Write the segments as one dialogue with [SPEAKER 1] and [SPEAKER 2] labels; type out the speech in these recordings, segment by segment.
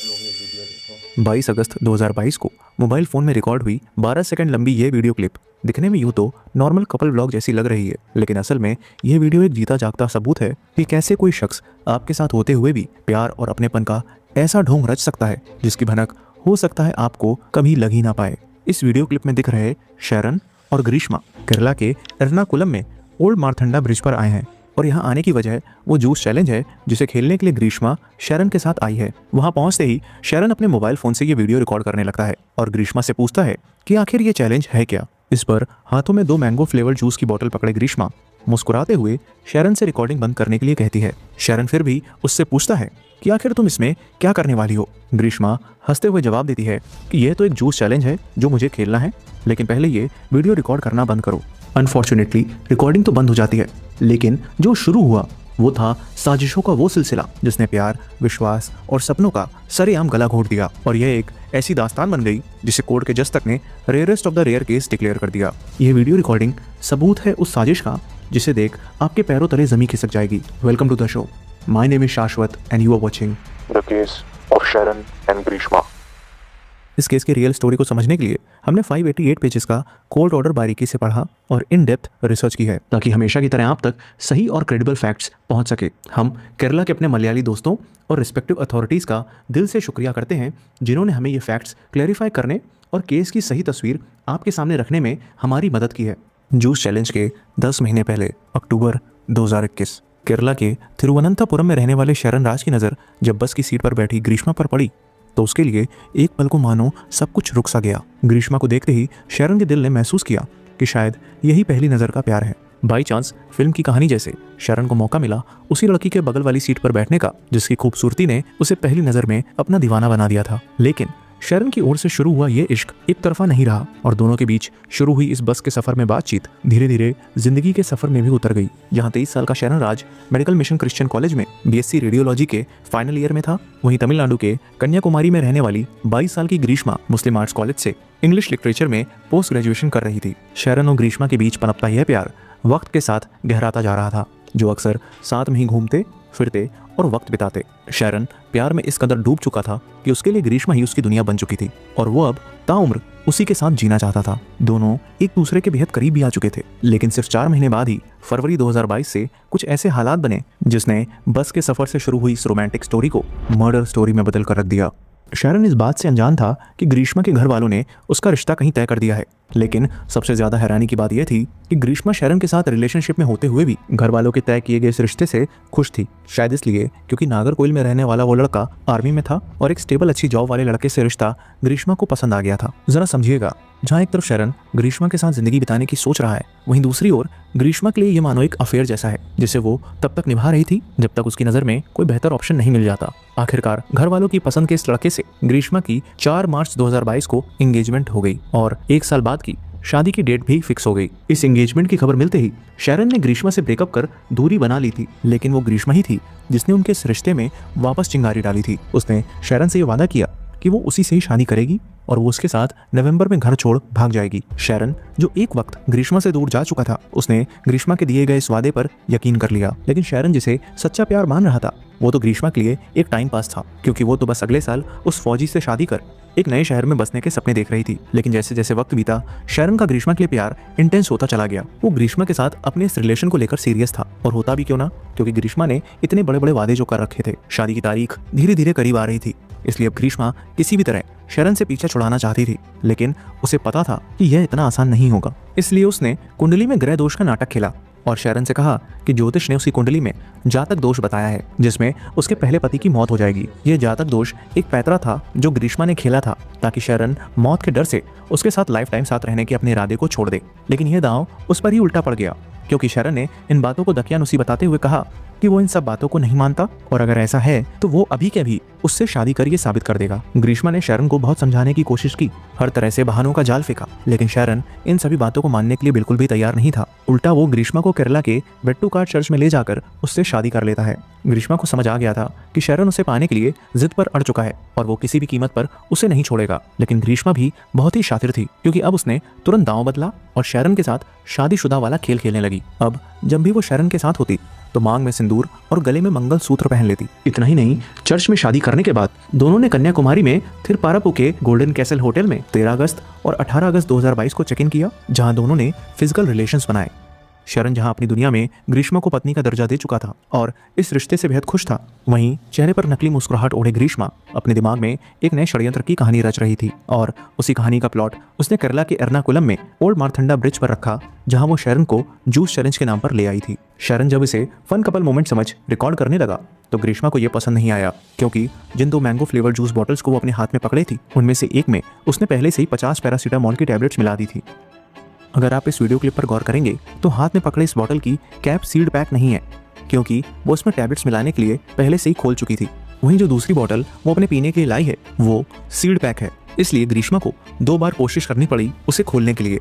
[SPEAKER 1] 22 अगस्त 2022 को mobile phone में record हुई 12 सेकंड लंबी ये वीडियो क्लिप दिखने में यूँ तो नॉर्मल कपल व्लॉग जैसी लग रही है, लेकिन असल में ये वीडियो एक जीता जागता सबूत है कि कैसे कोई शख्स आपके साथ होते हुए भी प्यार और अपनेपन का ऐसा ढोंग रच सकता है जिसकी भनक हो सकता है आपको कभी लग ही ना पाए। इस वीडियो क्लिप में दिख रहे शरण और ग्रीष्मा केरला के एर्नाकुलम में ओल्ड मारथंडा ब्रिज पर आए हैं और यहाँ आने की वजह वो जूस चैलेंज है जिसे खेलने के लिए ग्रीष्मा शरण के साथ आई है। वहाँ पहुँचते ही शरण अपने मोबाइल फ़ोन से ये वीडियो रिकॉर्ड करने लगता है और ग्रीष्मा से पूछता है कि आखिर ये चैलेंज है क्या। इस पर हाथों में 2 मैंगो फ्लेवर जूस की बोतल पकड़े ग्रीष्मा मुस्कुराते हुए शरण से रिकॉर्डिंग बंद करने के लिए कहती है। शरण फिर भी उससे पूछता है कि आखिर तुम इसमें क्या करने वाली हो। ग्रीष्मा हंसते हुए जवाब देती है कि यह तो एक जूस चैलेंज है जो मुझे खेलना है, लेकिन पहले ये वीडियो रिकॉर्ड करना बंद करो। अनफॉर्चुनेटली रिकॉर्डिंग तो बंद हो जाती है, लेकिन जो शुरू हुआ वो था साजिशों का वो सिलसिला जिसने प्यार, विश्वास और सपनों का सरेआम गला घोट दिया और यह एक ऐसी दास्तान बन गई जिसे कोर्ट के जज तक ने rarest of the rare case declare कर दिया। यह वीडियो रिकॉर्डिंग सबूत है उस साजिश का जिसे देख आपके पैरों तले जमीन खिसक जाएगी। Welcome to the show. My name is Shashwat and you are watching the case of Sharan and Grishma. इस केस की रियल स्टोरी को समझने के लिए हमने 588 पेजेस का कोर्ट ऑर्डर बारीकी से पढ़ा और इन डेप्थ रिसर्च की है ताकि हमेशा की तरह आप तक सही और क्रेडिबल फैक्ट्स पहुंच सके। हम केरला के अपने मलयाली दोस्तों और रिस्पेक्टिव अथॉरिटीज़ का दिल से शुक्रिया करते हैं जिन्होंने हमें ये फैक्ट्स क्लैरिफाई करने और केस की सही तस्वीर आपके सामने रखने में हमारी मदद की है। जूस चैलेंज के 10 महीने पहले अक्टूबर 2021 केरला के तिरुवनंतपुरम में रहने वाले शरण राज की नज़र जब बस की सीट पर बैठी ग्रीष्मा पर पड़ी तो उसके लिए एक पल को मानो सब कुछ रुक सा गया। ग्रीष्मा को देखते ही शरण के दिल ने महसूस किया कि शायद यही पहली नज़र का प्यार है। बाई चांस फिल्म की कहानी जैसे शरण को मौका मिला उसी लड़की के बगल वाली सीट पर बैठने का जिसकी खूबसूरती ने उसे पहली नज़र में अपना दीवाना बना दिया था। लेकिन शरण की ओर से शुरू हुआ ये इश्क एक तरफा नहीं रहा और दोनों के बीच शुरू हुई इस बस के सफर में बातचीत धीरे धीरे जिंदगी के सफर में भी उतर गई। यहाँ 23 साल का शरण राज मेडिकल मिशन क्रिश्चियन कॉलेज में बीएससी रेडियोलॉजी के फाइनल ईयर में था। वहीं तमिलनाडु के कन्याकुमारी में रहने वाली 22 साल की ग्रीष्मा मुस्लिम आर्ट्स कॉलेज से इंग्लिश लिटरेचर में पोस्ट ग्रेजुएशन कर रही थी। शरण और ग्रीष्मा के बीच पनपता यह प्यार वक्त के साथ गहराता जा रहा था, जो अक्सर साथ में ही घूमते फिरते और वक्त बिताते। शरण प्यार में इस कदर डूब चुका था कि उसके लिए ग्रीष्मा ही उसकी दुनिया बन चुकी थी और वो अब ताउम्र उसी के साथ जीना चाहता था। दोनों एक दूसरे के बेहद करीब भी आ चुके थे, लेकिन सिर्फ 4 महीने बाद ही फरवरी 2022 से कुछ ऐसे हालात बने जिसने बस के सफर से शुरू हुई इस रोमांटिक स्टोरी को मर्डर स्टोरी में बदल कर रख दिया। शरण इस बात से अनजान था कि ग्रीष्मा के घर वालों ने उसका रिश्ता कहीं तय कर दिया है, लेकिन सबसे ज्यादा हैरानी की बात यह थी कि ग्रीष्मा शरण के साथ रिलेशनशिप में होते हुए भी घर वालों के तय किए गए इस रिश्ते से खुश थी। शायद इसलिए क्योंकि नागरकोइल में रहने वाला वो लड़का आर्मी में था और एक स्टेबल अच्छी जॉब वाले लड़के से रिश्ता ग्रीष्मा को पसंद आ गया था। जरा समझिएगा, जहाँ एक तरफ शरण ग्रीष्मा के साथ जिंदगी बिताने की सोच रहा है, वहीं दूसरी ओर ग्रीष्मा के लिए ये मानो एक अफेयर जैसा है जिसे वो तब तक निभा रही थी जब तक उसकी नज़र में कोई बेहतर ऑप्शन नहीं मिल जाता। आखिरकार घर वालों की पसंद के इस लड़के से ग्रीष्मा की 4 मार्च 2022 को एंगेजमेंट हो गई और 1 साल बाद की शादी की डेट भी फिक्स हो गई। इस एंगेजमेंट की खबर मिलते ही शरण ने ग्रीष्मा से ब्रेकअप कर दूरी बना ली थी, लेकिन वो ग्रीष्मा ही थी जिसने उनके इस रिश्ते में वापस चिंगारी डाली थी। उसने शरण से ये वादा किया कि वो उसी से ही शादी करेगी और वो उसके साथ नवंबर में घर छोड़ भाग जाएगी। शरण जो एक वक्त ग्रीष्मा से दूर जा चुका था, उसने ग्रीष्मा के दिए गए इस वादे पर यकीन कर लिया। लेकिन शरण जिसे सच्चा प्यार मान रहा था वो तो ग्रीष्मा के लिए एक टाइम पास था, क्योंकि वो तो बस अगले साल उस फौजी से शादी कर एक नए शहर में बसने के सपने देख रही थी। लेकिन जैसे जैसे वक्त बीता शरण का ग्रीष्मा के लिए प्यार इंटेंस होता चला गया। वो ग्रीष्मा के साथ अपने इस रिलेशन को लेकर सीरियस था और होता भी क्यों ना, क्योंकि ग्रीष्मा ने इतने बड़े बड़े वादे जो कर रखे थे। शादी की तारीख धीरे धीरे करीब आ रही थी, इसलिए अब ग्रीष्मा किसी भी तरह शरण से पीछा छुड़ाना चाहती थी, लेकिन उसे पता था कि यह इतना आसान नहीं होगा। इसलिए उसने कुंडली में ग्रह दोष का नाटक खेला और शरण से कहा कि ज्योतिष ने उसकी कुंडली में जातक दोष बताया है जिसमें उसके पहले पति की मौत हो जाएगी। यह जातक दोष एक पैतरा था जो ग्रीष्मा ने खेला था ताकि शरण मौत के डर से उसके साथ लाइफ टाइम साथ रहने के अपने इरादे को छोड़ दे। लेकिन यह दांव उस पर ही उल्टा पड़ गया, क्योंकि शरण ने इन बातों को दकियानुसी बताते हुए कहा कि वो इन सब बातों को नहीं मानता और अगर ऐसा है तो वो अभी के अभी उससे शादी कर ये साबित कर देगा। ग्रीष्मा ने शरण को बहुत समझाने की कोशिश की, हर तरह से बहानों का जाल फेंका, लेकिन शरण इन सभी बातों को मानने के लिए बिल्कुल भी तैयार नहीं था। उल्टा वो ग्रीष्मा को केरला के वेट्टुकाड चर्च में ले जाकर उससे शादी कर लेता है। ग्रीष्मा को समझ आ गया था कि शरण उसे पाने के लिए जिद पर अड़ चुका है और वो किसी भी कीमत पर उसे नहीं छोड़ेगा। लेकिन ग्रीष्मा भी बहुत ही शातिर थी, क्योंकि अब उसने तुरंत दांव बदला और शरण के साथ शादीशुदा वाला खेल खेलने लगी। अब जब भी वो शरण के साथ होती तो मांग में सिंदूर और गले में मंगलसूत्र पहन लेती। इतना ही नहीं, चर्च में शादी करने के बाद दोनों ने कन्याकुमारी में थिरुपारापू के गोल्डन कैसल होटल में 13 अगस्त और 18 अगस्त 2022 को चेक इन किया, जहां दोनों ने फिजिकल रिलेशंस बनाए। शरण जहां अपनी दुनिया में ग्रीष्मा को पत्नी का दर्जा दे चुका था और इस रिश्ते से बेहद खुश था, वहीं चेहरे पर नकली मुस्कुराहट ओढ़े ग्रीष्मा अपने दिमाग में एक नए षड्यंत्र की कहानी रच रही थी। और उसी कहानी का प्लॉट उसने केरला के एर्नाकुलम में ओल्ड मारथंडा ब्रिज पर रखा, जहां वो शरण को जूस चैलेंज के नाम पर ले आई थी। शरण जब इसे फन कपल मोमेंट समझ रिकॉर्ड करने लगा तो ग्रीष्मा को यह पसंद नहीं आया, क्योंकि जिन 2 मैंगो फ्लेवर जूस बॉटल्स को वो अपने हाथ में पकड़े थी, उनमें से एक में उसने पहले से ही 50 पैरासीटामोल की टैबलेट्स मिला दी थी। अगर आप इस वीडियो क्लिप पर गौर करेंगे तो हाथ में पकड़े इस बॉटल की कैप सील्ड पैक नहीं है, क्योंकि वो उसमें टैबलेट्स मिलाने के लिए पहले से ही खोल चुकी थी। वहीं जो दूसरी बॉटल वो अपने पीने के लिए लाई है वो सील्ड पैक है, इसलिए ग्रीष्मा को 2 बार कोशिश करनी पड़ी उसे खोलने के लिए।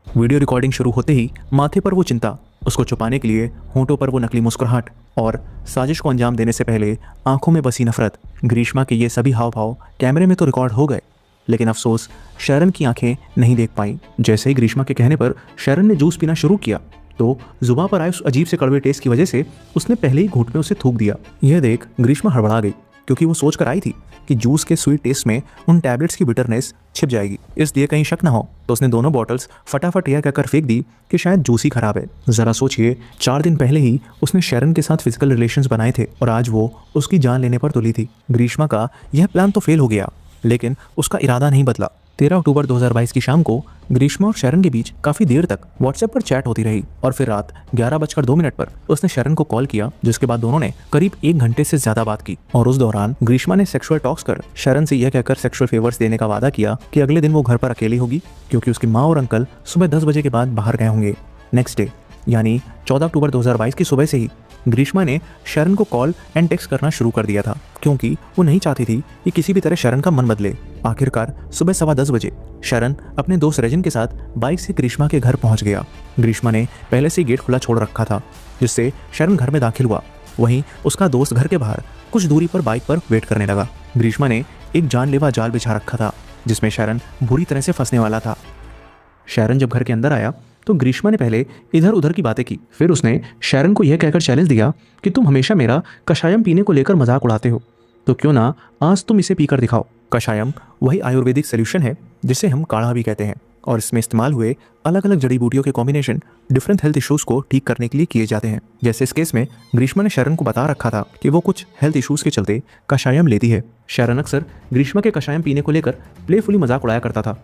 [SPEAKER 1] वीडियो रिकॉर्डिंग शुरू होते ही माथे पर वो चिंता, उसको छुपाने के लिए होंठों पर वो नकली मुस्कुराहट और साजिश को अंजाम देने से पहले आंखों में बसी नफरत। ग्रीष्मा के ये सभी हाव भाव कैमरे में तो रिकॉर्ड हो गए, लेकिन अफसोस शरण की आंखें नहीं देख पाईं। जैसे ही ग्रीष्मा के कहने पर शरण ने जूस पीना शुरू किया तो जुबान पर आए उस अजीब से कड़वे टेस्ट की वजह से उसने पहले ही घूंट में उसे थूक दिया। यह देख ग्रीष्मा हड़बड़ा गई, क्योंकि वो सोच कर आई थी कि जूस के स्वीट टेस्ट में उन टैबलेट्स की बिटरनेस छिप जाएगी, इसलिए कहीं शक ना हो तो उसने दोनों बॉटल्स फटाफट यह कहकर फेंक दी कि शायद जूस ही खराब है। जरा सोचिए, 4 दिन पहले ही उसने शरण के साथ फिजिकल रिलेशंस बनाए थे और आज वो उसकी जान लेने पर तुली थी। ग्रीष्मा का यह प्लान तो फेल हो गया, लेकिन उसका इरादा नहीं बदला। 13 अक्टूबर 2022 की शाम को ग्रीष्मा और शरण के बीच काफी देर तक व्हाट्सएप पर चैट होती रही और फिर रात 11:02 पर उसने शरण को कॉल किया, जिसके बाद दोनों ने करीब 1 घंटे से ज्यादा बात की। और उस दौरान ग्रीष्मा ने सेक्सुअल टॉक्स कर शरण से यह कहकर सेक्सुअल फेवर्स देने का वादा किया कि अगले दिन वो घर पर अकेली होगी, क्योंकि उसकी माँ और अंकल सुबह 10 बजे के बाद बाहर गए होंगे। नेक्स्ट डे यानी 14 अक्टूबर 2022 की सुबह से ही ग्रीष्मा ने शरण को कॉल एंड टेक्स्ट करना शुरू कर दिया था, क्योंकि वो नहीं चाहती थी कि किसी भी तरह शरण का मन बदले। आखिरकार सुबह 10:15 बजे शरण अपने दोस्त रजन के साथ बाइक से ग्रीष्मा के घर पहुंच गया। ग्रीष्मा ने पहले से गेट खुला छोड़ रखा था, जिससे शरण घर में दाखिल हुआ। वहीं उसका दोस्त घर के बाहर कुछ दूरी पर बाइक पर वेट करने लगा। ग्रीष्मा ने एक जानलेवा जाल बिछा रखा था, जिसमें शरण बुरी तरह से फंसने वाला था। शरण जब घर के अंदर आया तो ग्रीष्मा ने पहले इधर उधर की बातें की, फिर उसने शरण को यह कहकर चैलेंज दिया कि तुम हमेशा मेरा कषायम पीने को लेकर मजाक उड़ाते हो, तो क्यों ना आज तुम इसे पीकर दिखाओ। कषायम वही आयुर्वेदिक सोल्यूशन है जिसे हम काढ़ा भी कहते हैं, और इसमें इस्तेमाल हुए अलग अलग जड़ी बूटियों के कॉम्बिनेशन डिफरेंट हेल्थ इश्यूज को ठीक करने के लिए किए जाते हैं। जैसे इस केस में ग्रीष्मा ने शरण को बता रखा था कि वो कुछ हेल्थ इश्यूज के चलते कषायम लेती है। शरण अक्सर ग्रीष्मा के कषायम पीने को लेकर प्लेफुली मजाक उड़ाया करता था।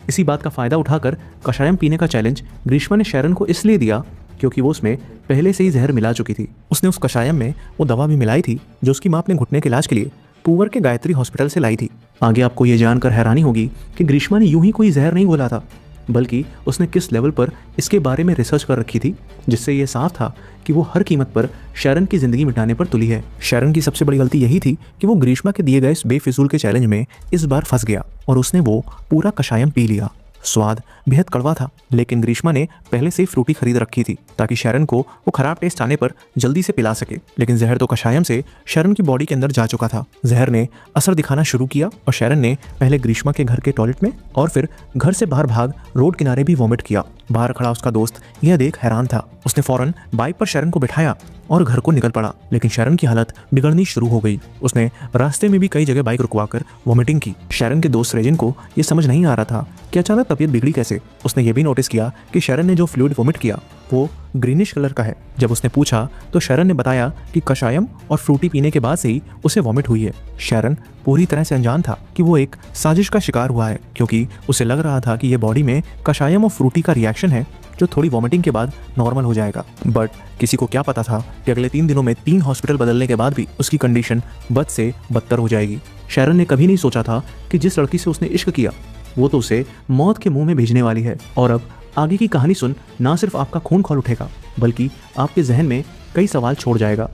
[SPEAKER 1] इसी बात का फायदा उठाकर कषायम पीने का चैलेंज ग्रीष्मा ने शरण को इसलिए दिया क्योंकि वो उसमें पहले से ही जहर मिला चुकी थी। उसने उस कषायम में वो दवा भी मिलाई थी जो उसकी माँ अपने घुटने के इलाज के लिए पूवर के गायत्री हॉस्पिटल से लाई थी। आगे आपको ये जानकर हैरानी होगी कि ग्रीष्मा ने यूं ही कोई जहर नहीं घोला था, बल्कि उसने किस लेवल पर इसके बारे में रिसर्च कर रखी थी, जिससे ये साफ था कि वो हर कीमत पर शरण की जिंदगी मिटाने पर तुली है। शरण की सबसे बड़ी गलती यही थी कि वो ग्रीष्मा के दिए गए इस बेफिजूल के चैलेंज में इस बार फंस गया और उसने वो पूरा कषायम पी लिया। स्वाद बेहद कड़वा था, लेकिन ग्रीष्मा ने पहले से ही फ्रूटी खरीद रखी थी ताकि शरण को वो खराब टेस्ट आने पर जल्दी से पिला सके। लेकिन जहर तो कषायम से शरण की बॉडी के अंदर जा चुका था। जहर ने असर दिखाना शुरू किया और शरण ने पहले ग्रीष्मा के घर के टॉयलेट में और फिर घर से बाहर भाग रोड किनारे भी वॉमिट किया। बाहर खड़ा उसका दोस्त यह देख हैरान था। उसने फौरन बाइक पर शरण को बिठाया और घर को निकल पड़ा, लेकिन शरण की हालत बिगड़नी शुरू हो गई। उसने रास्ते में भी कई जगह बाइक रुकवाकर वॉमिटिंग की। शरण के दोस्त रेजिन को यह समझ नहीं आ रहा था कि अचानक तबीयत बिगड़ी कैसे। उसने ये भी नोटिस किया कि शरण ने जो फ्लूइड वॉमिट किया वो ग्रीनिश कलर का है। जब उसने पूछा तो शरण ने बताया कि कषायम और फ्रूटी पीने के बाद से ही उसे वॉमिट हुई है। शरण पूरी तरह से अनजान था कि वो एक साजिश का शिकार हुआ है, क्योंकि उसे लग रहा था कि ये बॉडी में कषायम और फ्रूटी का रिएक्शन है जो थोड़ी वॉमिटिंग के बाद नॉर्मल हो जाएगा। बट किसी को क्या पता था कि अगले 3 दिनों में 3 हॉस्पिटल बदलने के बाद भी उसकी कंडीशन बद से बदतर हो जाएगी। शरण ने कभी नहीं सोचा था कि जिस लड़की से उसने इश्क किया वो तो उसे मौत के मुंह में भेजने वाली है। और अब आगे की कहानी सुन ना सिर्फ आपका खून खौल उठेगा, बल्कि आपके जहन में कई सवाल छोड़ जाएगा।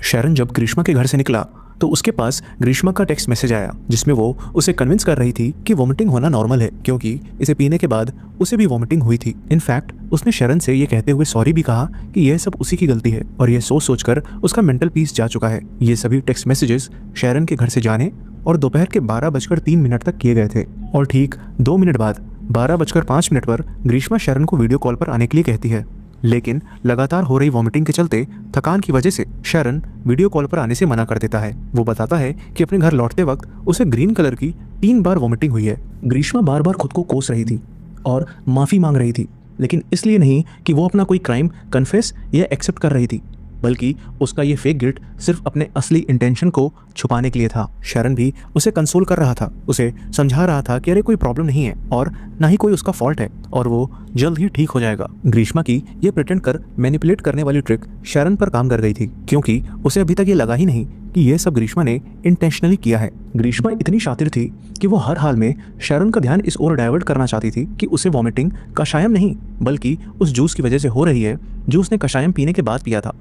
[SPEAKER 1] शरण जब ग्रीष्मा के घर से निकला तो उसके पास ग्रीष्मा का टेक्स्ट मैसेज आया, जिसमें वो उसे कन्विंस कर रही थी कि वॉमिटिंग होना नॉर्मल है, क्योंकि इसे पीने के बाद उसे भी वॉमिटिंग हुई थी। इनफैक्ट उसने शरण से ये कहते हुए सॉरी भी कहा कि यह सब उसी की गलती है, और यह सोच सोचकर उसका मेंटल पीस जा चुका है। ये सभी टेक्स्ट मैसेजेस शरण के घर से जाने और दोपहर के 12:03 तक किए गए थे। और ठीक 2 मिनट बाद 12:05 पर ग्रीष्मा शरण को वीडियो कॉल पर आने के लिए कहती है। लेकिन लगातार हो रही वॉमिटिंग के चलते थकान की वजह से शैरन वीडियो कॉल पर आने से मना कर देता है। वो बताता है कि अपने घर लौटते वक्त उसे ग्रीन कलर की 3 बार वॉमिटिंग हुई है। ग्रीष्मा बार बार खुद को कोस रही थी और माफ़ी मांग रही थी, लेकिन इसलिए नहीं कि वो अपना कोई क्राइम कन्फेस या एक्सेप्ट कर रही थी, बल्कि उसका ये फेक गिल्ट सिर्फ अपने असली इंटेंशन को छुपाने के लिए था। शैरन भी उसे कंसोल कर रहा था, उसे समझा रहा था कि अरे कोई प्रॉब्लम नहीं है और ना ही कोई उसका फॉल्ट है और वो जल्द ही ठीक हो जाएगा। ग्रीष्मा की ये प्रिटेंड कर मैनिपुलेट करने वाली ट्रिक शैरन पर काम कर गई थी, क्योंकि उसे अभी तक ये लगा ही नहीं कि ये सब ग्रीष्मा ने इंटेंशनली किया है। ग्रीष्मा इतनी शातिर थी कि वो हर हाल में शैरन का ध्यान इस ओर डाइवर्ट करना चाहती थी कि उसे वॉमिटिंग कषायम नहीं बल्कि उस जूस की वजह से हो रही है जो उसने कषायम पीने के बाद पिया था।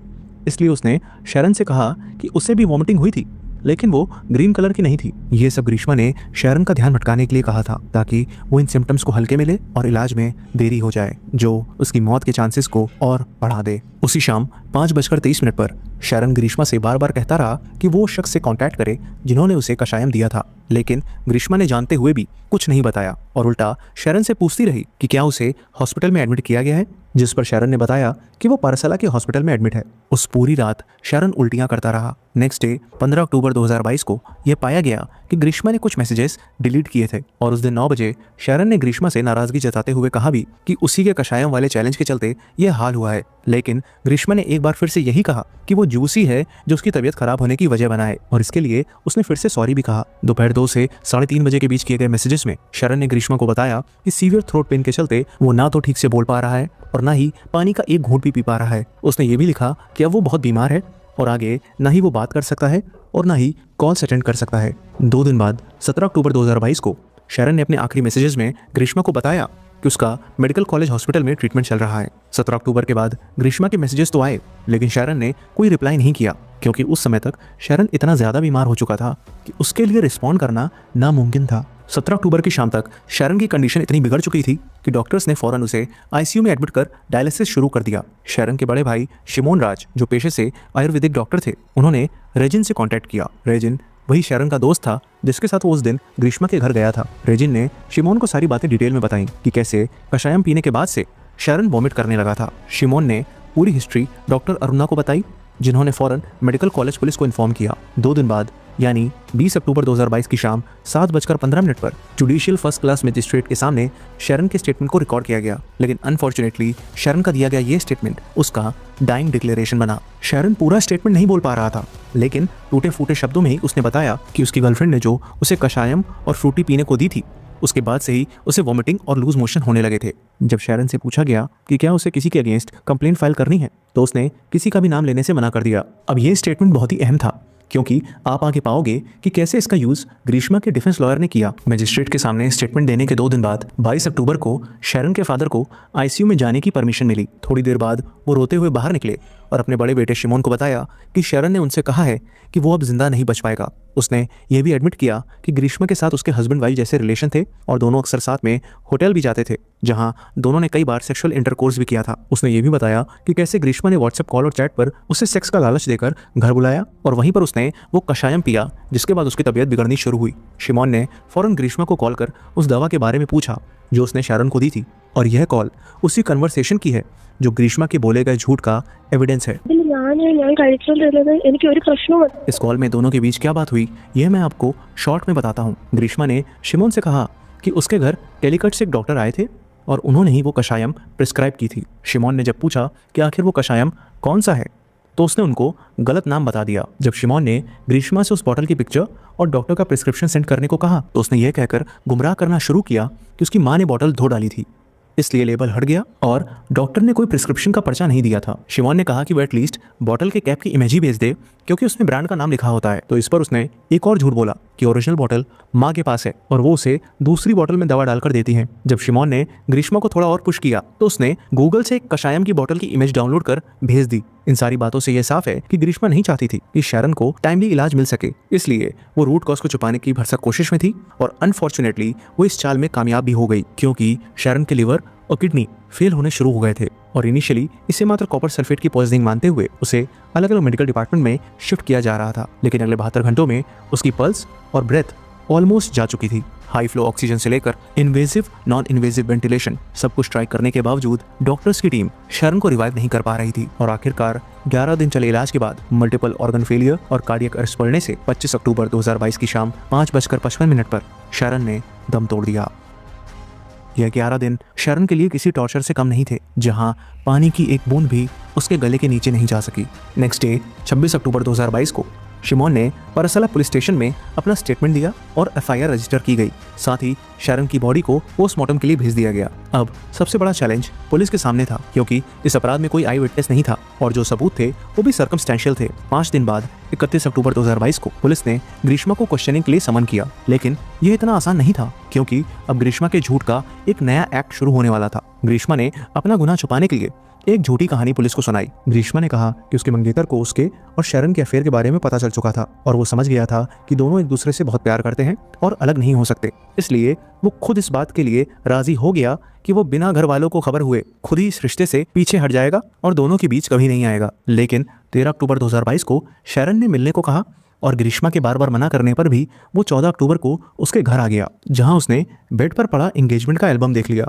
[SPEAKER 1] इसलिए उसने शैरन से कहा कि उससे भी वॉमिटिंग हुई थी, लेकिन वो ग्रीन कलर की नहीं थी। ये सब ग्रीष्मा ने शैरन का ध्यान भटकाने के लिए कहा था, ताकि वो इन सिम्टम्स को हल्के में ले और इलाज में देरी हो जाए, जो उसकी मौत के चांसेस को और बढ़ा दे। उसी शाम 5:23 पर शैरन ग्रीष्मा से बार बार कहता रहा कि वो शख्स से कांटेक्ट करे जिन्होंने उसे कषायम दिया था, लेकिन ग्रीष्मा ने जानते हुए भी कुछ नहीं बताया और उल्टा शैरन से पूछती रही कि क्या उसे हॉस्पिटल में एडमिट किया गया है, जिस पर शैरन ने बताया कि वो पारसाला के हॉस्पिटल में एडमिट है। उस पूरी रात शैरन उल्टियां करता रहा। नेक्स्ट डे 15 अक्टूबर 2022 को यह पाया गया कि ग्रीष्मा ने कुछ मैसेजेस डिलीट किए थे और उस दिन 9 बजे शैरन ने ग्रीष्मा से नाराजगी जताते हुए कहा भी कि उसी के कषायम वाले चैलेंज के चलते यह हाल हुआ है, लेकिन ग्रीष्मा ने एक बार फिर से यही कहा कि वो जूसी है जो उसकी तबीयत खराब होने की वजह बना है और इसके लिए उसने फिर से सॉरी भी कहा। दोपहर 2 से 3:30 बजे के बीच किए गए मैसेजेस में शैरन ने ग्रीष्मा को बताया कि सीवियर थ्रोट पेन के चलते वो ना तो ठीक से बोल पा रहा है और ना ही पानी का एक घूंट भी पी पा रहा है। उसने ये भी लिखा कि अब वो बहुत बीमार है और आगे ना ही वो बात कर सकता है और ना ही कॉल्स अटेंड कर सकता है। 2 दिन बाद 17 अक्टूबर 2022 को शैरन ने अपने आखिरी मैसेजेस में ग्रीष्मा को बताया कि उसका मेडिकल कॉलेज हॉस्पिटल में ट्रीटमेंट चल रहा है। 17 अक्टूबर के बाद ग्रीष्मा के मैसेजेस तो आए, लेकिन शैरन ने कोई रिप्लाई नहीं किया, क्योंकि उस समय तक शैरन इतना ज़्यादा बीमार हो चुका था कि उसके लिए रिस्पॉन्ड करना नामुमकिन था। 17 अक्टूबर की शाम तक शैरन की कंडीशन इतनी बिगड़ चुकी थी कि डॉक्टर्स ने फौरन उसे आईसीयू में एडमिट कर डायलिसिस शुरू कर दिया। शैरन के बड़े भाई शिमोन राज, जो पेशे से आयुर्वेदिक डॉक्टर थे, उन्होंने रेजिन से कॉन्टैक्ट किया। रेजिन वही शैरन का दोस्त था जिसके साथ वो उस दिन ग्रीष्मा के घर गया था। रेजिन ने शिमोन को सारी बातें डिटेल में बताई कि कैसे कषायम पीने के बाद से शैरन वॉमिट करने लगा था। शिमोन ने पूरी हिस्ट्री डॉक्टर अरुणा को बताई, जिन्होंने फौरन मेडिकल कॉलेज पुलिस को इन्फॉर्म किया। 2 दिन बाद यानी 20 अक्टूबर 2022 की शाम 7:15 पर जुडिशियल फर्स्ट क्लास मजिस्ट्रेट के सामने शैरन के स्टेटमेंट को रिकॉर्ड किया गया, लेकिन अनफॉर्चुनेटली शैरन का दिया गया ये स्टेटमेंट उसका डाइंग डिक्लेरेशन बना। शैरन पूरा स्टेटमेंट नहीं बोल पा रहा था, लेकिन टूटे फूटे शब्दों में ही उसने बताया कि उसकी गर्लफ्रेंड ने जो उसे कषायम और फ्रूटी पीने को दी थी, उसके बाद से ही उसे वॉमिटिंग और लूज मोशन होने लगे थे। जब शैरन से पूछा गया कि क्या उसे किसी के अगेंस्ट कंप्लेंट फाइल करनी है, तो उसने किसी का भी नाम लेने से मना कर दिया। अब ये स्टेटमेंट बहुत ही अहम था, क्योंकि आप आगे पाओगे कि कैसे इसका यूज ग्रीष्मा के डिफेंस लॉयर ने किया। मजिस्ट्रेट के सामने स्टेटमेंट देने के 2 दिन बाद 22 अक्टूबर को शैरन के फादर को आईसीयू में जाने की परमिशन मिली। थोड़ी देर बाद वो रोते हुए बाहर निकले और अपने बड़े बेटे शिमोन को बताया कि शैरन ने उनसे कहा है कि वो अब जिंदा नहीं बच पाएगा। उसने यह भी एडमिट किया कि ग्रीष्मा के साथ उसके हस्बैंड वाइफ जैसे रिलेशन थे और दोनों अक्सर साथ में होटल भी जाते थे, जहां दोनों ने कई बार सेक्सुअल इंटरकोर्स भी किया था। उसने ये भी बताया कि कैसे ग्रीष्मा ने व्हाट्सएप कॉल और चैट पर उसे सेक्स का लालच देकर घर बुलाया और वहीं पर उसने वो कषायम पिया, जिसके बाद उसकी तबीयत बिगड़नी शुरू हुई। शिमोन ने फौरन ग्रीष्मा को कॉल कर उस दवा के बारे में पूछा जो उसने शैरन को दी थी, और यह कॉल उसी कन्वर्सेशन की है जो ग्रीष्मा के बोले गए झूठ का एविडेंस है। इस कॉल में दोनों के बीच क्या बात हुई, यह मैं आपको शॉर्ट में बताता हूँ। ग्रीष्मा ने शिमोन से कहा कि उसके घर टेलीकट से एक डॉक्टर आए थे और उन्होंने ही वो कषायम प्रिस्क्राइब की थी। शिमोन ने जब पूछा कि आखिर वो कषायम कौन सा है, तो उसने उनको गलत नाम बता दिया। जब शिमोन ने ग्रीष्मा से उस बॉटल की पिक्चर और डॉक्टर का प्रिस्क्रिप्शन सेंड करने को कहा, तो उसने यह कहकर गुमराह करना शुरू किया कि उसकी माँ ने बॉटल धो डाली थी, इसलिए लेबल हट गया और डॉक्टर ने कोई प्रिस्क्रिप्शन का पर्चा नहीं दिया था। शिमोन ने कहा कि वो एटलीस्ट बॉटल के कैप की इमेज ही भेज दे, क्योंकि उसमें ब्रांड का नाम लिखा होता है। तो इस पर उसने एक और झूठ बोला कि ओरिजिनल बॉटल माँ के पास है और वो उसे दूसरी बॉटल में दवा डालकर देती हैं। जब शिमोन ने ग्रीष्मा को थोड़ा और पुश किया, तो उसने गूगल से एक कषायम की बॉटल की इमेज डाउनलोड कर भेज दी। इन सारी बातों से यह साफ है कि ग्रीष्मा नहीं चाहती थी कि शैरन को टाइमली इलाज मिल सके, इसलिए वो रूट कॉज को छुपाने की भरसक कोशिश में थी और अनफॉर्चुनेटली वो इस चाल में कामयाब भी हो गई, क्योंकि शैरन के लिवर और किडनी फेल होने शुरू हो गए थे और इनिशियली इसे मात्र कॉपर सल्फेट की पॉइजनिंग मानते हुए उसे अलग अलग मेडिकल डिपार्टमेंट में शिफ्ट किया जा रहा था। लेकिन अगले 72 घंटों में उसकी पल्स और ब्रेथ ऑलमोस्ट जा चुकी थी। हाई फ्लो ऑक्सीजन से लेकर इन्वेजिव नॉन इन्वेजिव वेंटिलेशन सब कुछ ट्राई करने के बावजूद डॉक्टर्स की टीम शरण को रिवाइव नहीं कर पा रही थी और आखिरकार 11 दिन चले इलाज के बाद मल्टीपल ऑर्गन फेलियर और कार्डियक अरेस्ट पड़ने से 25 अक्टूबर 2022 की शाम 5:55 पर शरण ने दम तोड़ दिया। यह 11 दिन शरण के लिए किसी टॉर्चर से कम नहीं थे, जहां पानी की एक बूंद भी उसके गले के नीचे नहीं जा सकी। नेक्स्ट डे 26 अक्टूबर 2022 को शिमोन ने परसला पुलिस स्टेशन में अपना स्टेटमेंट दिया और एफआईआर रजिस्टर की गई। साथ ही शरण की बॉडी को पोस्टमार्टम के लिए भेज दिया गया। अब सबसे बड़ा चैलेंज पुलिस के सामने था, क्योंकि इस अपराध में कोई आई विटनेस नहीं था और जो सबूत थे वो भी सर्कमस्टेंशियल थे। 5 दिन बाद 31 अक्टूबर 2022 को पुलिस ने ग्रीष्मा को क्वेश्चनिंग के लिए समन किया, लेकिन यह इतना आसान नहीं था, क्योंकि अब ग्रीष्मा के झूठ का एक नया एक्ट शुरू होने वाला था। ग्रीष्मा ने अपना गुनाह छुपाने के लिए एक झूठी कहानी पुलिस को सुनाई। ग्रीष्मा ने कहा कि उसके मंगेतर को उसके और शरण के अफेयर के बारे में पता चल चुका था और वो समझ गया था कि दोनों एक दूसरे से बहुत प्यार करते हैं और अलग नहीं हो सकते। इसलिए वो खुद इस बात के लिए राजी हो गया कि वो बिना घर वालों को खबर हुए खुद ही इस रिश्ते से पीछे हट जाएगा और दोनों के बीच कभी नहीं आएगा। लेकिन 13 अक्टूबर 2022 को शरण ने मिलने को कहा और ग्रीष्मा के बार बार मना करने पर भी वो 14 अक्टूबर को उसके घर आ गया, जहां उसने बेड पर पड़ा एंगेजमेंट का एल्बम देख लिया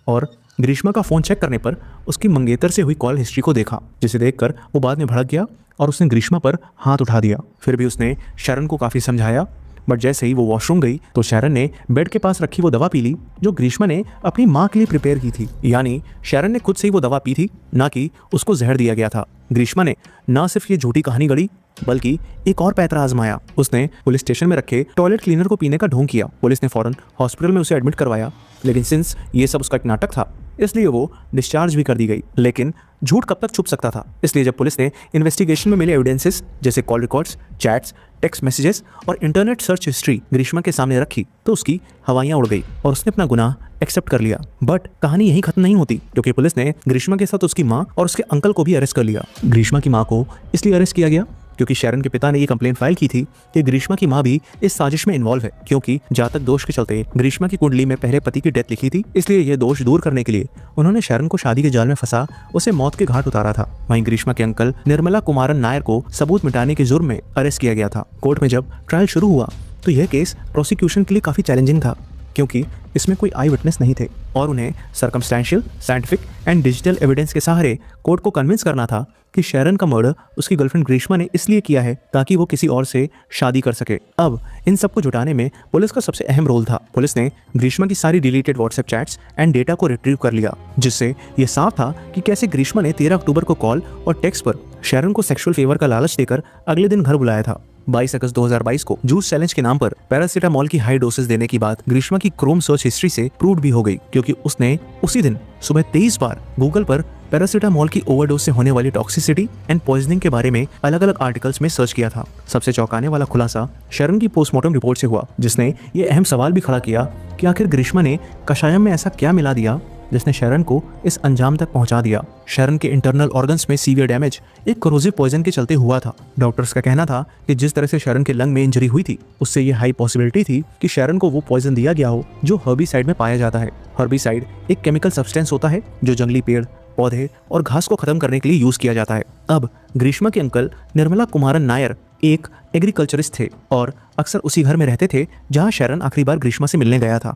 [SPEAKER 1] और ग्रीष्मा का फोन चेक करने पर उसकी मंगेतर से हुई कॉल हिस्ट्री को देखा, जिसे देखकर वो बाद में भड़क गया और उसने ग्रीष्मा पर हाथ उठा दिया। फिर भी उसने शरण को काफ़ी समझाया, बट जैसे ही वो वॉशरूम गई तो शरण ने बेड के पास रखी वो दवा पी ली जो ग्रीष्मा ने अपनी माँ के लिए प्रिपेयर की थी। यानी शरण ने खुद से ही वो दवा पी थी, ना कि उसको जहर दिया गया था। ग्रीष्मा ने ना सिर्फ ये झूठी कहानी गढ़ी बल्कि एक और पैतरा आजमाया। उसने पुलिस स्टेशन में रखे टॉयलेट क्लीनर को पीने का ढोंग किया। पुलिस ने फौरन हॉस्पिटल में उसे एडमिट करवाया, लेकिन सिंस ये सब उसका एक नाटक था इसलिए वो डिस्चार्ज भी कर दी गई। लेकिन झूठ कब तक छुप सकता था, इसलिए जब पुलिस ने इन्वेस्टिगेशन में मिले एविडेंसेस जैसे call records, chats, text messages और इंटरनेट सर्च हिस्ट्री ग्रीष्मा के सामने रखी तो उसकी हवाइयां उड़ गई और उसने अपना गुनाह एक्सेप्ट कर लिया। बट कहानी यहीं खत्म नहीं होती, क्योंकि पुलिस ने ग्रीष्मा के साथ उसकी माँ और उसके अंकल को भी अरेस्ट कर लिया। ग्रीष्मा की माँ को इसलिए अरेस्ट किया गया क्योंकि शरण के पिता ने ये कंप्लेंट फाइल की थी कि ग्रीष्मा की मां भी इस साजिश में इन्वॉल्व है, क्योंकि जातक दोष के चलते ग्रीष्मा की कुंडली में पहले पति की डेथ लिखी थी। इसलिए यह दोष दूर करने के लिए उन्होंने शरण को शादी के जाल में फंसा उसे मौत के घाट उतारा था। वहीं ग्रीष्मा के अंकल निर्मला कुमारन नायर को सबूत मिटाने के जुर्म में अरेस्ट किया गया था। कोर्ट में जब ट्रायल शुरू हुआ तो यह केस प्रोसिक्यूशन के लिए काफी चैलेंजिंग था, क्योंकि इसमें कोई आई विटनेस नहीं थे और उन्हें circumstantial, scientific and digital evidence के सहारे कोर्ट को कन्विंस करना था कि शरण का मर्डर उसकी गर्लफ्रेंड ग्रीष्मा ने इसलिए किया है ताकि वो किसी और से शादी कर सके। अब इन सबको जुटाने में पुलिस का सबसे अहम रोल था। पुलिस ने ग्रीष्मा की सारी deleted WhatsApp chats and data को रिट्रीव कर लिया, जिससे ये साफ था कि कैसे ग्रीष्मा ने 13 अक्टूबर को कॉल और टेक्स्ट पर शरण को सेक्सुअल फेवर का लालच देकर अगले दिन घर बुलाया था। 22 अगस्त 2022 को जूस चैलेंज के नाम पर पैरासीटामोल की हाई डोसेज देने की बात ग्रीष्मा की क्रोम सर्च हिस्ट्री से प्रूव भी हो गई, क्योंकि उसने उसी दिन सुबह 23 बार गूगल पर पैरासीटामोल की ओवरडोज से होने वाली टॉक्सिसिटी एंड पॉइजनिंग के बारे में अलग अलग आर्टिकल्स में सर्च किया था। सबसे चौंकाने वाला खुलासा शरण की पोस्टमार्टम रिपोर्ट से हुआ, जिसने ये अहम सवाल भी खड़ा किया कि आखिर ग्रीष्मा ने कषायम में ऐसा क्या मिला दिया जिसने शरण को इस अंजाम तक पहुंचा दिया। शरण के इंटरनल ऑर्गन्स में सीवियर डैमेज एक कोरोसिव पॉइजन के चलते हुआ था। डॉक्टर्स का कहना था कि जिस तरह से शरण के लंग में इंजरी हुई थी उससे ये हाई पॉसिबिलिटी थी कि शरण को वो पॉइजन दिया गया हो जो हर्बिसाइड में पाया जाता है। हर्बिसाइड एक केमिकल सब्सटेंस होता है जो जंगली पेड़, पौधे और घास को खत्म करने के लिए यूज किया जाता है। अब ग्रीष्मा के अंकल निर्मला कुमारन नायर एक एग्रीकल्चरिस्ट थे और अक्सर उसी घर में रहते थे जहां शरण आखिरी बार ग्रीष्मा से मिलने गया था।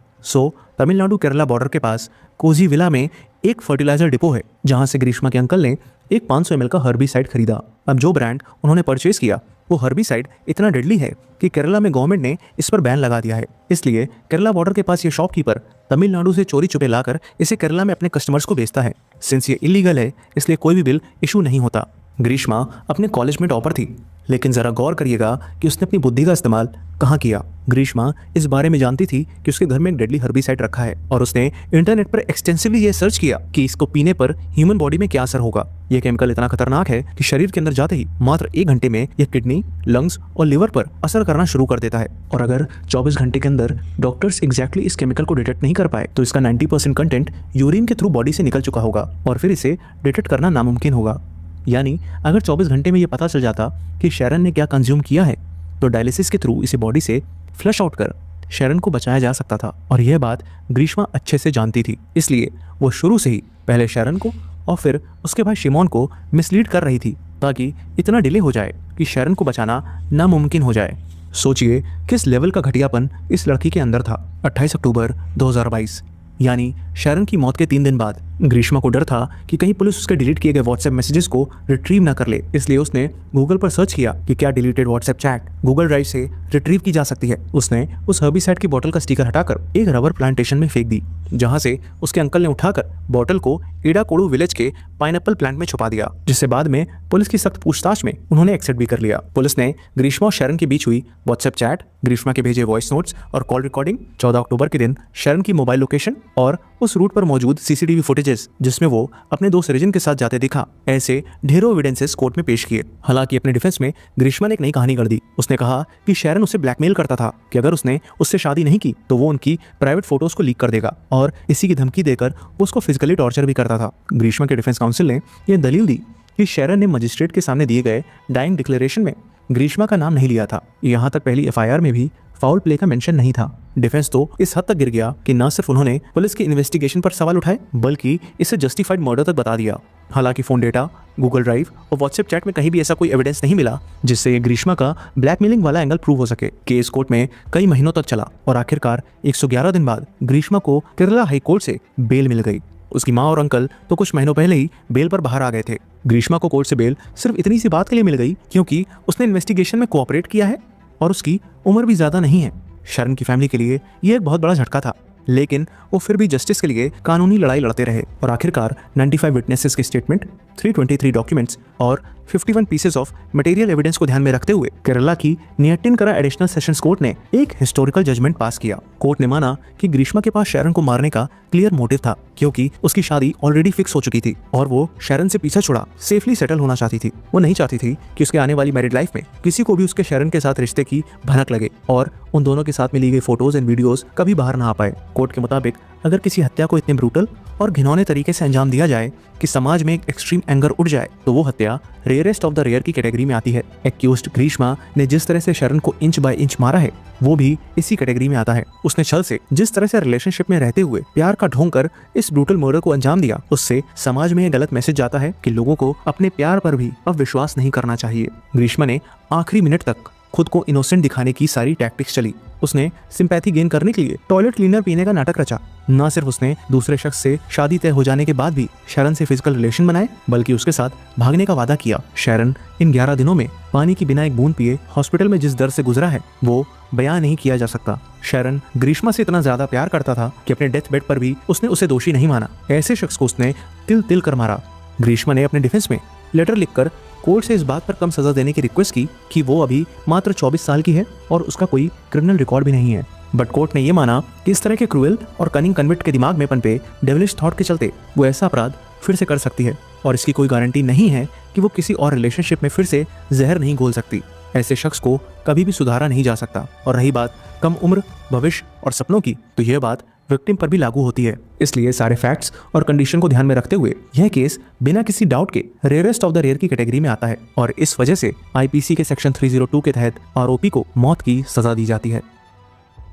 [SPEAKER 1] तमिलनाडु केरला बॉर्डर के पास कोजी विला में एक फर्टिलाइजर डिपो है जहां से ग्रीष्मा के अंकल ने एक 500 ml का हर्बिसाइड खरीदा। अब जो ब्रांड उन्होंने परचेज किया वो हर्बिसाइड इतना डेडली है कि केरला में गवर्नमेंट ने इस पर बैन लगा दिया है। इसलिए केरला बॉर्डर के पास ये शॉपकीपर तमिलनाडु से चोरी छुपे लाकर इसे केरला में अपने कस्टमर्स को बेचता है। सिंस ये इलीगल है इसलिए कोई भी बिल इशू नहीं होता। ग्रीष्मा अपने कॉलेज में टॉपर थी, लेकिन जरा गौर करिएगा कि उसने अपनी बुद्धि का इस्तेमाल कहाँ किया। ग्रीष्मा इस बारे में जानती थी कि उसके घर में एक डेडली हर्बिसाइड रखा है और उसने इंटरनेट पर एक्सटेंसिवली ये सर्च किया कि इसको पीने पर ह्यूमन बॉडी में क्या असर होगा। यह केमिकल इतना खतरनाक है कि शरीर के अंदर जाते ही मात्र 1 घंटे में यह किडनी, लंग्स और लिवर पर असर करना शुरू कर देता है। और अगर 24 घंटे के अंदर डॉक्टर्स एग्जैक्टली इस केमिकल को डिटेक्ट नहीं कर पाए तो इसका 90% कंटेंट यूरिन के थ्रू बॉडी से निकल चुका होगा और फिर इसे डिटेक्ट करना नामुमकिन होगा। यानी अगर 24 घंटे में ये पता चल जाता कि शरण ने क्या कंज्यूम किया है तो डायलिसिस के थ्रू इसे बॉडी से फ्लश आउट कर शरण को बचाया जा सकता था। और यह बात ग्रीष्मा अच्छे से जानती थी, इसलिए वो शुरू से ही पहले शरण को और फिर उसके भाई शिमोन को मिसलीड कर रही थी ताकि इतना डिले हो जाए कि शरण को बचाना नामुमकिन हो जाए। सोचिए किस लेवल का घटियापन इस लड़की के अंदर था। 28 अक्टूबर 2022 यानी शैरन की मौत के 3 दिन बाद ग्रीष्मा को डर था कि कहीं पुलिस उसके डिलीट किए गए व्हाट्सएप मैसेजेस को रिट्रीव ना कर ले। इसलिए उसने गूगल पर सर्च किया कि क्या deleted WhatsApp chat Google drive से रिट्रीव की जा सकती है। उसने उस हर्बिसाइड की बोतल का स्टिकर हटाकर एक रबर प्लांटेशन में फेंक दी, जहां से उसके अंकल ने उठाकर बोतल को एडाकोडू विलेज के पाइनएप्पल प्लांट में छुपा दिया, जिससे बाद में पुलिस की सख्त पूछताछ में उन्होंने एक्सेप्ट भी कर लिया। पुलिस ने ग्रीष्मा और शैरन के बीच हुई व्हाट्सएप चैट, ग्रीष्मा के भेजे वॉइस नोट्स और कॉल रिकॉर्डिंग, 14 अक्टूबर के दिन शैरन की मोबाइल लोकेशन और उस रूट पर मौजूद सीसीटीवी फुटेजेस जिसमें वो अपने दोस्त रिजन के साथ जाते दिखा, ऐसे ढेरों एविडेंसेस कोर्ट में पेश किए। हालांकि अपने डिफेंस में ग्रीष्मा ने एक नई कहानी गढ़ दी। उसने कहा कि शैरन उसे ब्लैकमेल करता था कि अगर उसने उससे शादी नहीं की तो वो उनकी प्राइवेट फोटोज को लीक कर देगा और इसी की धमकी देकर उसको फिजिकली टॉर्चर भी करता था। ग्रीष्मा के डिफेंस काउंसिल ने यह दलील दी कि शैरन ने मजिस्ट्रेट के सामने दिए गए डाइंग डिक्लेरेशन में ग्रीष्मा का नाम नहीं लिया था। यहाँ तक पहली एफआईआर में भी फाउल प्ले का मेंशन नहीं था। डिफेंस तो इस हद तक गिर गया कि न सिर्फ उन्होंने पुलिस की इन्वेस्टिगेशन पर सवाल उठाए बल्कि इसे जस्टिफाइड मर्डर तक बता दिया। हालांकि फोन डेटा, गूगल ड्राइव और व्हाट्सएप चैट में कहीं भी ऐसा कोई एविडेंस नहीं मिला जिससे ये ग्रीष्मा का ब्लैकमेलिंग वाला एंगल प्रूव हो सके। केस कोर्ट में कई महीनों तक चला और आखिरकार 111 दिन बाद ग्रीष्मा को केरला हाई कोर्ट से बेल मिल गई। उसकी माँ और अंकल तो कुछ महीनों पहले ही बेल पर बाहर आ गए थे। ग्रीष्मा को कोर्ट से बेल सिर्फ इतनी सी बात के लिए मिल गई क्योंकि उसने इन्वेस्टिगेशन में कोऑपरेट किया है और उसकी उम्र भी ज्यादा नहीं है। शैरन की फैमिली के लिए यह एक बहुत बड़ा झटका था, लेकिन वो फिर भी जस्टिस के लिए कानूनी लड़ाई लड़ते रहे और आखिरकार 95 विटनेसेस के स्टेटमेंट, 323 डॉक्यूमेंट्स और 51 पीसेस ऑफ मटेरियल एविडेंस को ध्यान में रखते हुए केरला की नियट्टिनकरा एडिशनल सेशंस कोर्ट ने एक हिस्टोरिकल जजमेंट पास किया। कोर्ट ने माना कि ग्रीष्मा के पास शैरन को मारने का क्लियर मोटिव था क्योंकि उसकी शादी ऑलरेडी फिक्स हो चुकी थी और वो शैरन से पीछा छुड़ा सेफली सेटल होना चाहती थी। वो नहीं चाहती थी कि उसके आने वाली मैरिड लाइफ में किसी को भी उसके शैरन के साथ रिश्ते की भनक लगे और उन दोनों के साथ में ली गई फोटोज एंड वीडियोस कभी बाहर ना आ पाए। कोर्ट के मुताबिक अगर किसी हत्या को इतने ब्रूटल और घिनौने तरीके से अंजाम दिया जाए कि समाज में एक एक्सट्रीम एंगर उठ जाए तो वो हत्या रेयरेस्ट ऑफ द रेयर की कैटेगरी में आती है। एक्यूज्ड ग्रीष्मा ने जिस तरह से शैरन को इंच बाय इंच मारा है वो भी इसी कैटेगरी में आता है। उसने छल से जिस तरह से रिलेशनशिप में रहते हुए प्यार का ढोंग कर इस ब्रूटल मर्डर को अंजाम दिया, उससे समाज में यह गलत मैसेज जाता है कि लोगों को अपने प्यार पर भी अब विश्वास नहीं करना चाहिए। ग्रीष्मा ने आखिरी मिनट तक खुद को इनोसेंट दिखाने की सारी टैक्टिक्स चली। उसने सिंपैथी गेन करने के लिए टॉयलेट क्लीनर पीने का नाटक रचा। न सिर्फ उसने दूसरे शख्स से शादी तय हो जाने के बाद भी शैरन से फिजिकल रिलेशन बनाए बल्कि उसके साथ भागने का वादा किया। शैरन इन 11 दिनों में पानी की बिना एक बूंद पिए हॉस्पिटल में जिस दर्द से गुजरा है वो बयां नहीं किया जा सकता। शैरन ग्रीष्मा से इतना ज्यादा प्यार करता था कि अपने डेथ बेड पर भी उसने उसे दोषी नहीं माना। ऐसे शख्स को उसने तिल तिल कर मारा। ग्रीष्मा ने अपने डिफेंस में लेटर लिखकर कोर्ट से इस बात पर कम सजा देने की रिक्वेस्ट की कि वो अभी मात्र 24 साल की है और उसका कोई क्रिमिनल रिकॉर्ड भी नहीं है। बट कोर्ट ने यह माना कि इस तरह के क्रूएल और कनिंग कन्विक्ट के दिमाग में पनपे डेविलिश थॉट के चलते वो ऐसा अपराध फिर से कर सकती है और इसकी कोई गारंटी नहीं है कि वो किसी और रिलेशनशिप में फिर से जहर नहीं घोल सकती। ऐसे शख्स को कभी भी सुधारा नहीं जा सकता। और रही बात कम उम्र, भविष्य और सपनों की, तो यह बात विक्टिम पर भी लागू होती है। इसलिए सारे फैक्ट्स और कंडीशन को ध्यान में रखते हुए यह केस बिना किसी डाउट के रेयरेस्ट ऑफ द रेयर की कैटेगरी में आता है और इस वजह से आईपीसी के सेक्शन 302 के तहत आरोपी को मौत की सजा दी जाती है।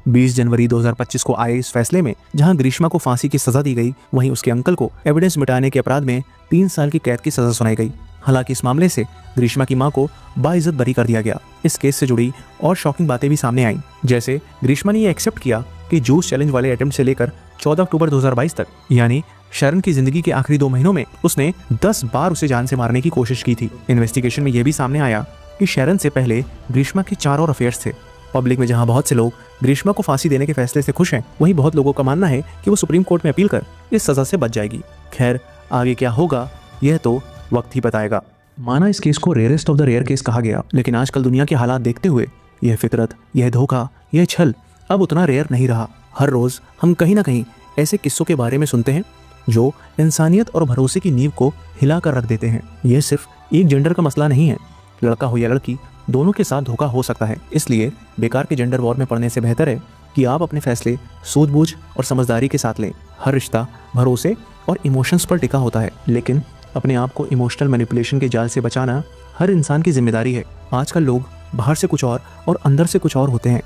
[SPEAKER 1] 20 जनवरी 2025 को आए इस फैसले में जहां ग्रीष्मा को फांसी की सजा दी गई, वहीं उसके अंकल को एविडेंस मिटाने के अपराध में 3 साल की कैद की सजा सुनाई गई। हालांकि इस मामले से ग्रीष्मा की मां को बाइज्जत बरी कर दिया गया। इस केस से जुड़ी और शॉकिंग बातें भी सामने आईं, जैसे ग्रीष्मा ने यह एक्सेप्ट किया कि जूस चैलेंज वाले अटेम्प्ट से लेकर 14 अक्टूबर 2022 तक, यानी शैरन की जिंदगी के आखिरी 2 महीनों में उसने 10 बार उसे जान से मारने की कोशिश की थी। इन्वेस्टिगेशन में यह भी सामने आया कि शैरन से पहले ग्रीष्मा के 4 और अफेयर्स थे। पब्लिक में जहां बहुत से लोग ग्रीष्मा को फांसी देने के फैसले से खुश हैं, वहीं बहुत लोगों का मानना है कि वो सुप्रीम कोर्ट में अपील कर इस सजा से बच जाएगी। खैर, आगे क्या होगा यह तो वक्त ही बताएगा। माना इस केस को rarest of the rare case कहा गया, लेकिन आजकल दुनिया के हालात देखते हुए यह फितरत, यह धोखा, यह छल अब उतना रेयर नहीं रहा। हर रोज हम कहीं ना कहीं ऐसे किस्सों के बारे में सुनते हैं जो इंसानियत और भरोसे की नींव को हिला कर रख देते हैं। यह सिर्फ एक जेंडर का मसला नहीं है, लड़का हो या लड़की, दोनों के साथ धोखा हो सकता है। इसलिए बेकार के जेंडर वॉर में पड़ने से बेहतर है कि आप अपने फैसले सूझबूझ और समझदारी के साथ लें। हर रिश्ता भरोसे और इमोशंस पर टिका होता है, लेकिन अपने आप को इमोशनल मैनिपुलेशन के जाल से बचाना हर इंसान की जिम्मेदारी है। आजकल लोग बाहर से कुछ और अंदर से कुछ और होते हैं।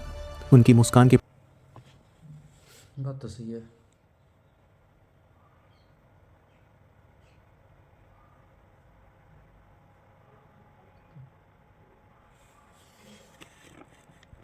[SPEAKER 1] उनकी मुस्कान की
[SPEAKER 2] बात तो सही है।